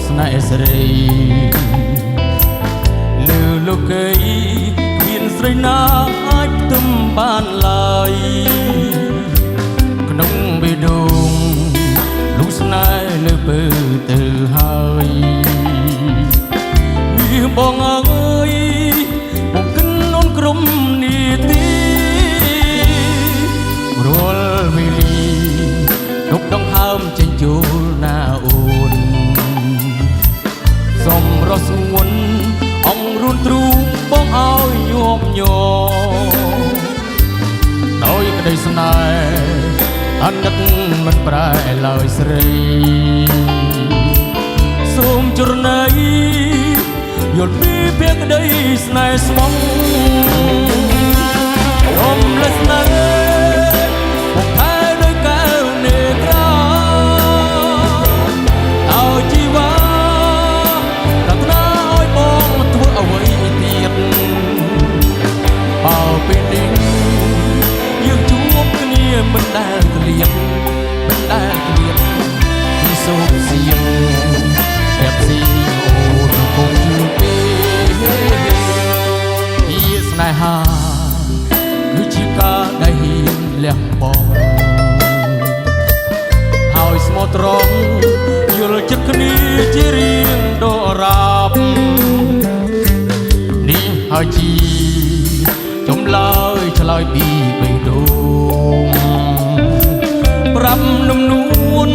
ស្នេហ៍ស្រីលើលោកីមានស្រីណាអាចផ្ទឹមបានឡើយក្នុងបេះដូងលុះស្នេហ៍លើពើទៅហើយវាបងអើយបងគិនអូនក្រុមនីតិរាល់វេលាដុកដង្ហើមចេញចូលណាអូនសំរស់ស្ងួនអងរួនទ្រូងបងឲ្យញាប់ញ័រដោយក្តីស្នេហ៍អនិតមិនប្រែឡើយស្រីសូមជរណីយល់ពីពាក្យក្តីស្នេហ៍ស្មងរំលេចស្នេហ៍បងថែដោយកែវនេត្រាឲ្យជីវ៉ាប្រាថ្នាឲ្យបងធ្វើអ្វីទៀតបើពេលនេះយើងជួបគ្នាមិនដែលក្លៀតមិនដែលក្លៀតពីសូមសៀងប្រាប់ស៊ីអូនគង់ជឿពេពីស្នេហាគឺជាការដែលហ៊ានលះបង់ហើយស្មោះត្រង់យល់ចិត្តគ្នាជារៀងដរាបនេះហើយជាចម្លើយឆ្លើយពីបេះដូងប្រាប់នំនួន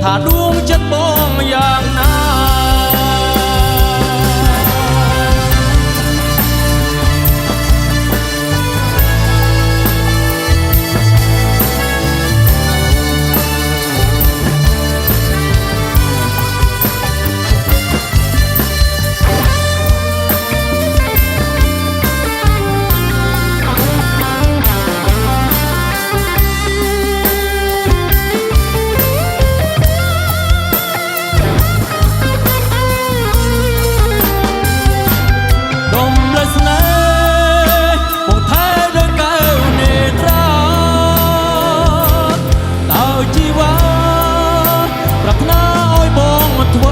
ថាដួងចិត្តបងយ៉ាងណា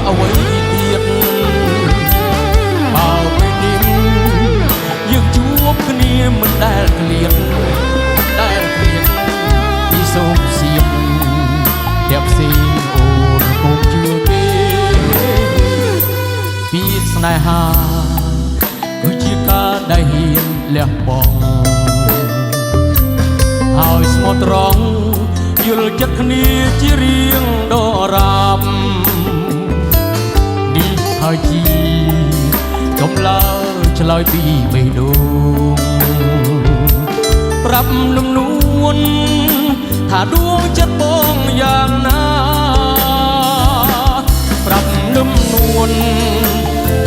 អ្វីទៀតបើពេលនេះយើងជួបគ្នាមិនដែលក្លៀតដែលក្លៀតពីសូមសៀមតែផ្សេងអូនគង់ជឿទេពីស្នេហាគឺជាការដែលហ៊ានលះបង់ហើយស្មោះត្រង់យល់ចិត្តគ្នាជារៀងដរាបហើយជាចម្លើយឆ្លើយពីបេះដូងប្រាប់នំនួនថាដួងចិត្តបងយ៉ាងណាប្រាប់នំនួន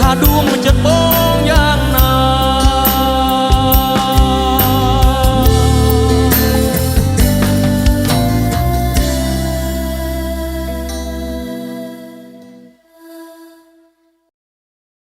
ថាដួងចិត្តបង